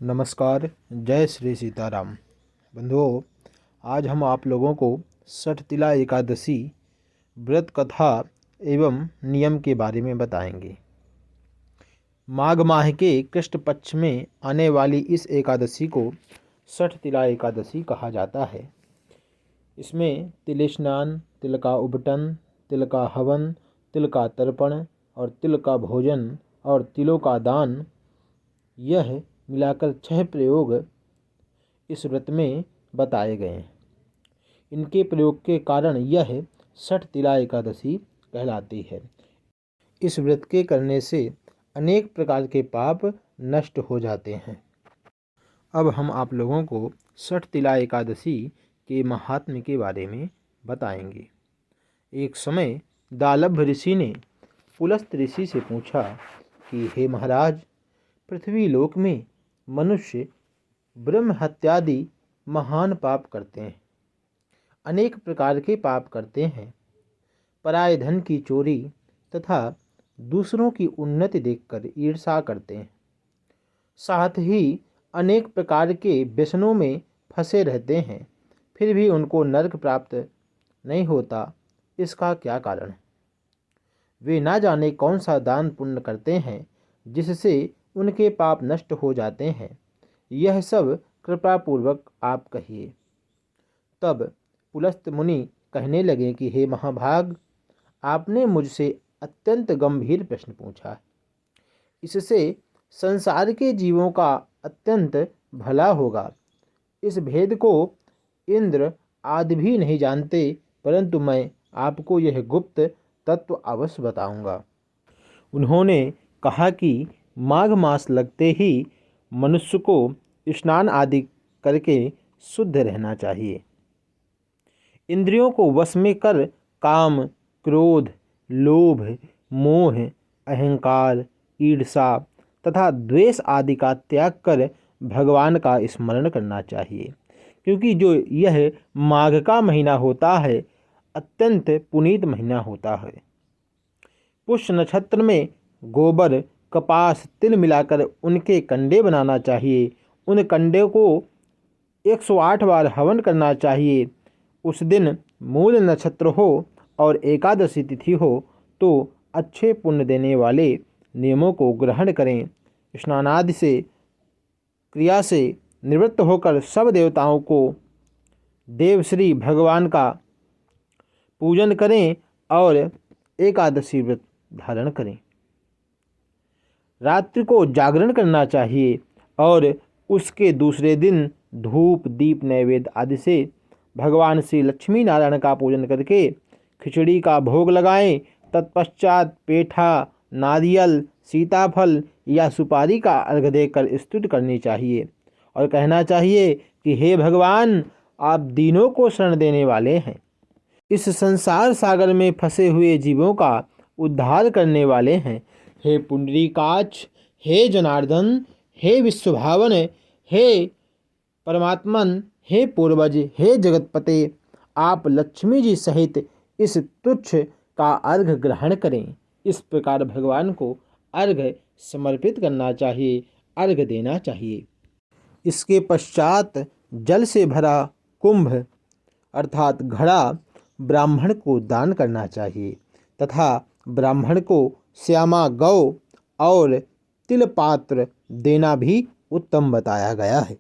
नमस्कार। जय श्री सीताराम। बंधुओं, आज हम आप लोगों को सठतिला एकादशी व्रत कथा एवं नियम के बारे में बताएंगे। माघ माह के कृष्ण पक्ष में आने वाली इस एकादशी को सठतिला एकादशी कहा जाता है। इसमें तिल स्नान, तिल का उबटन, तिल का हवन, तिल का तर्पण और तिल का भोजन और तिलों का दान, यह मिलाकर 6 प्रयोग इस व्रत में बताए गए हैं। इनके प्रयोग के कारण यह सठतिला एकादशी कहलाती है। इस व्रत के करने से अनेक प्रकार के पाप नष्ट हो जाते हैं। अब हम आप लोगों को सठतिला एकादशी के महात्म्य के बारे में बताएंगे। एक समय दालभ ऋषि ने पुलस्त ऋषि से पूछा कि हे महाराज, पृथ्वी लोक में मनुष्य ब्रह्म हत्यादि महान पाप करते हैं, अनेक प्रकार के पाप करते हैं। पराये धन की चोरी तथा दूसरों की उन्नति देखकर ईर्ष्या करते हैं। साथ ही अनेक प्रकार के व्यसनों में फंसे रहते हैं, फिर भी उनको नरक प्राप्त नहीं होता। इसका क्या कारण है? वे ना जाने कौन सा दान पुण्य करते हैं जिससे उनके पाप नष्ट हो जाते हैं। यह सब कृपा पूर्वक आप कहिए। तब पुलस्त मुनि कहने लगे कि हे महाभाग, आपने मुझसे अत्यंत गंभीर प्रश्न पूछा है। इससे संसार के जीवों का अत्यंत भला होगा। इस भेद को इंद्र आदि भी नहीं जानते, परंतु मैं आपको यह गुप्त तत्व अवश्य बताऊंगा। उन्होंने कहा कि माघ मास लगते ही मनुष्य को स्नान आदि करके शुद्ध रहना चाहिए। इंद्रियों को वश में कर काम, क्रोध, लोभ, मोह, अहंकार, ईर्ष्या तथा द्वेष आदि का त्याग कर भगवान का स्मरण करना चाहिए, क्योंकि जो यह माघ का महीना होता है अत्यंत पुनीत महीना होता है। पुष्य नक्षत्र में गोबर, कपास, तिल मिलाकर उनके कंडे बनाना चाहिए। उन कंडे को 108 बार हवन करना चाहिए। उस दिन मूल नक्षत्र हो और एकादशी तिथि हो तो अच्छे पुण्य देने वाले नियमों को ग्रहण करें। स्नानादि से क्रिया से निवृत्त होकर सब देवताओं को देवश्री भगवान का पूजन करें और एकादशी व्रत धारण करें। रात्रि को जागरण करना चाहिए और उसके दूसरे दिन धूप, दीप, नैवेद्य आदि से भगवान श्री लक्ष्मी नारायण का पूजन करके खिचड़ी का भोग लगाएं। तत्पश्चात पेठा, नारियल, सीताफल या सुपारी का अर्घ देकर स्तुति करनी चाहिए और कहना चाहिए कि हे भगवान, आप दीनों को शरण देने वाले हैं। इस संसार सागर में फंसे हुए जीवों का उद्धार करने वाले हैं। हे पुंडरीकाक्ष, हे जनार्दन, हे विश्वभावन, हे परमात्मन, हे पूर्वज, हे जगतपते, आप लक्ष्मी जी सहित इस तुच्छ का अर्घ ग्रहण करें। इस प्रकार भगवान को अर्घ समर्पित करना चाहिए, अर्घ देना चाहिए। इसके पश्चात जल से भरा कुंभ अर्थात घड़ा ब्राह्मण को दान करना चाहिए तथा ब्राह्मण को श्यामा गौ और तिल पात्र देना भी उत्तम बताया गया है।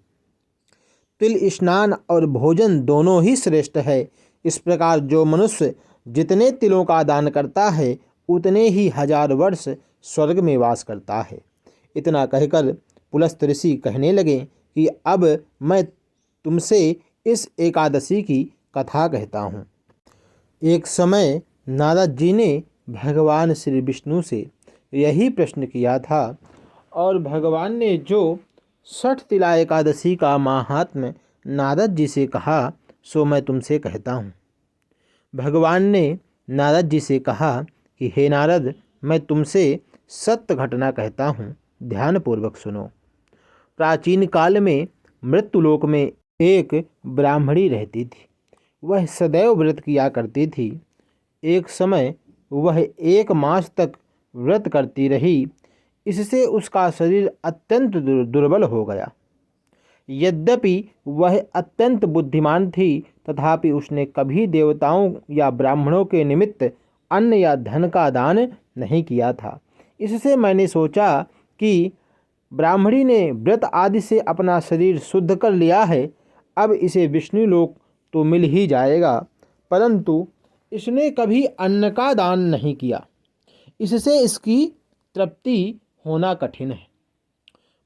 तिल स्नान और भोजन दोनों ही श्रेष्ठ है। इस प्रकार जो मनुष्य जितने तिलों का दान करता है उतने ही 1000 वर्ष स्वर्ग में वास करता है। इतना कहकर पुलस्त ऋषि कहने लगे कि अब मैं तुमसे इस एकादशी की कथा कहता हूँ। एक समय नारद जी ने भगवान श्री विष्णु से यही प्रश्न किया था और भगवान ने जो सठतिला एकादशी का महात्म्य नारद जी से कहा सो मैं तुमसे कहता हूँ। भगवान ने नारद जी से कहा कि हे नारद, मैं तुमसे सत्य घटना कहता हूँ, ध्यानपूर्वक सुनो। प्राचीन काल में मृत्युलोक में एक ब्राह्मणी रहती थी। वह सदैव व्रत किया करती थी। एक समय वह 1 मास तक व्रत करती रही। इससे उसका शरीर अत्यंत दुर्बल हो गया। यद्यपि वह अत्यंत बुद्धिमान थी, तथापि उसने कभी देवताओं या ब्राह्मणों के निमित्त अन्न या धन का दान नहीं किया था। इससे मैंने सोचा कि ब्राह्मणी ने व्रत आदि से अपना शरीर शुद्ध कर लिया है, अब इसे विष्णु लोक तो मिल ही जाएगा, परंतु इसने कभी अन्न का दान नहीं किया, इससे इसकी तृप्ति होना कठिन है।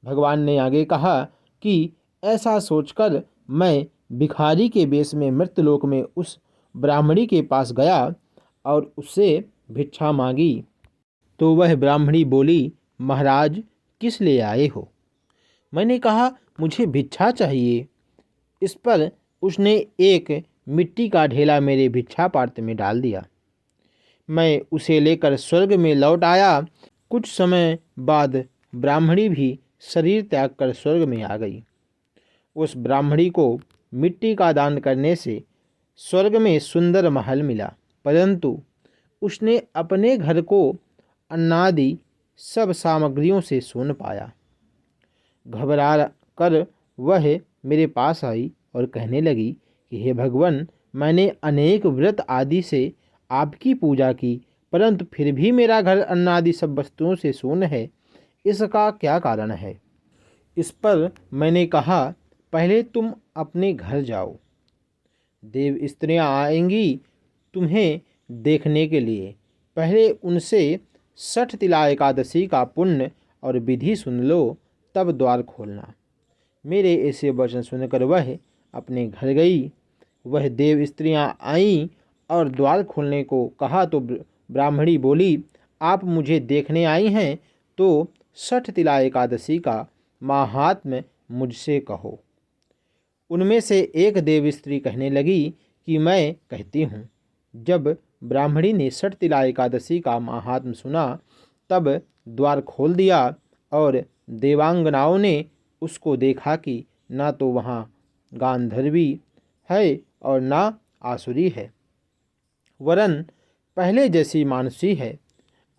भगवान ने आगे कहा कि ऐसा सोचकर मैं भिखारी के वेश में मृत्यलोक में उस ब्राह्मणी के पास गया और उससे भिक्षा मांगी। तो वह ब्राह्मणी बोली, महाराज किस ले आए हो? मैंने कहा, मुझे भिक्षा चाहिए। इस पर उसने एक मिट्टी का ढेला मेरे भिक्षा पात्र में डाल दिया। मैं उसे लेकर स्वर्ग में लौट आया। कुछ समय बाद ब्राह्मणी भी शरीर त्याग कर स्वर्ग में आ गई। उस ब्राह्मणी को मिट्टी का दान करने से स्वर्ग में सुंदर महल मिला, परंतु उसने अपने घर को अन्नादि सब सामग्रियों से सून पाया। घबरा कर वह मेरे पास आई और कहने लगी कि हे भगवान, मैंने अनेक व्रत आदि से आपकी पूजा की, परंतु फिर भी मेरा घर अन्नादि सब वस्तुओं से सून है, इसका क्या कारण है? इस पर मैंने कहा, पहले तुम अपने घर जाओ, देव स्त्रियाँ आएंगी तुम्हें देखने के लिए। पहले उनसे 60 तिला एकादशी का पुण्य और विधि सुन लो, तब द्वार खोलना। मेरे ऐसे वचन सुनकर वह अपने घर गई। वह देव स्त्रियाँ आईं और द्वार खोलने को कहा तो ब्राह्मणी बोली, आप मुझे देखने आई हैं तो 60 तिला एकादशी का माहात्म्य मुझसे कहो। उनमें से एक देव स्त्री कहने लगी कि मैं कहती हूँ। जब ब्राह्मणी ने 60 तिला एकादशी का माहात्म्य सुना, तब द्वार खोल दिया और देवांगनाओं ने उसको देखा कि ना तो वहाँ गांधर्वी है और ना आसुरी है, वरन पहले जैसी मानसी है।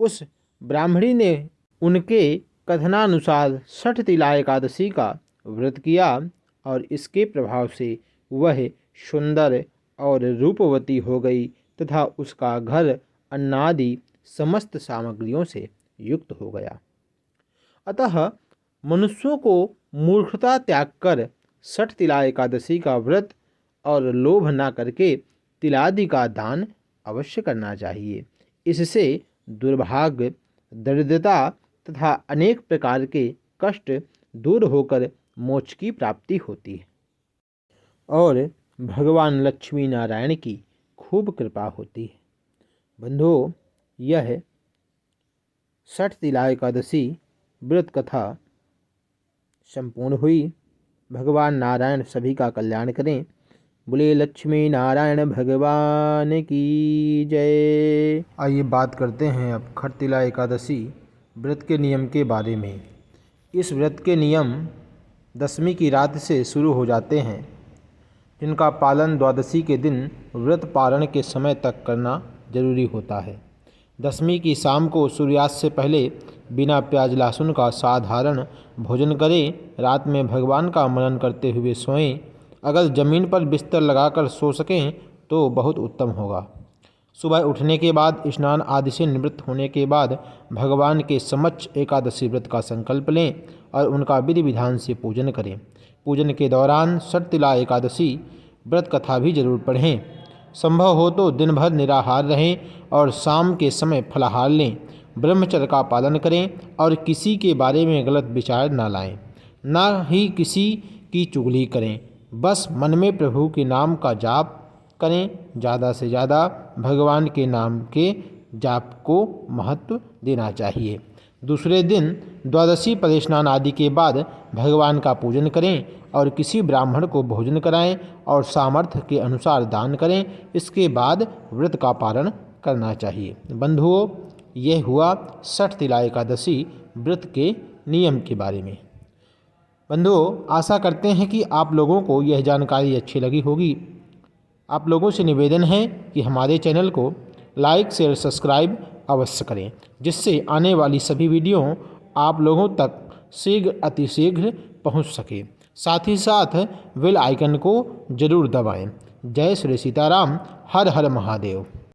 उस ब्राह्मणी ने उनके कथनानुसार 60 तिला एकादशी का व्रत किया और इसके प्रभाव से वह सुंदर और रूपवती हो गई तथा उसका घर अन्नादि समस्त सामग्रियों से युक्त हो गया। अतः मनुष्यों को मूर्खता त्याग कर 60 तिला एकादशी का व्रत और लोभ न करके तिलादि का दान अवश्य करना चाहिए। इससे दुर्भाग्य, दरिद्रता तथा अनेक प्रकार के कष्ट दूर होकर मोक्ष की प्राप्ति होती है और भगवान लक्ष्मी नारायण की खूब कृपा होती है। बंधुओं, यह 60 तिला एकादशी व्रत कथा संपूर्ण हुई। भगवान नारायण सभी का कल्याण करें। बोले लक्ष्मी नारायण भगवान की जय। आइए बात करते हैं अब 60 तिला एकादशी व्रत के नियम के बारे में। इस व्रत के नियम दशमी की रात से शुरू हो जाते हैं, जिनका पालन द्वादशी के दिन व्रत पारण के समय तक करना जरूरी होता है। दशमी की शाम को सूर्यास्त से पहले बिना प्याज लहसुन का साधारण भोजन करें। रात में भगवान का मनन करते हुए सोएं। अगर जमीन पर बिस्तर लगाकर सो सकें तो बहुत उत्तम होगा। सुबह उठने के बाद स्नान आदि से निवृत्त होने के बाद भगवान के समक्ष एकादशी व्रत का संकल्प लें और उनका विधि विधान से पूजन करें। पूजन के दौरान 60 तिला एकादशी व्रत कथा भी जरूर पढ़ें। संभव हो तो दिन भर निराहार रहें और शाम के समय फलाहार लें। ब्रह्मचर्य का पालन करें और किसी के बारे में गलत विचार न लाएं, ना ही किसी की चुगली करें। बस मन में प्रभु के नाम का जाप करें। ज़्यादा से ज़्यादा भगवान के नाम के जाप को महत्व देना चाहिए। दूसरे दिन द्वादशी पर स्नान आदि के बाद भगवान का पूजन करें और किसी ब्राह्मण को भोजन कराएं और सामर्थ्य के अनुसार दान करें। इसके बाद व्रत का पारण करना चाहिए। बंधुओं, यह हुआ 60 तिला एकादशी व्रत के नियम के बारे में। बंधुओं, आशा करते हैं कि आप लोगों को यह जानकारी अच्छी लगी होगी। आप लोगों से निवेदन है कि हमारे चैनल को लाइक, शेयर, सब्सक्राइब अवश्य करें, जिससे आने वाली सभी वीडियो आप लोगों तक शीघ्र अतिशीघ्र पहुंच सके। साथ ही साथ बेल आइकन को जरूर दबाएं। जय श्री सीताराम। हर हर महादेव।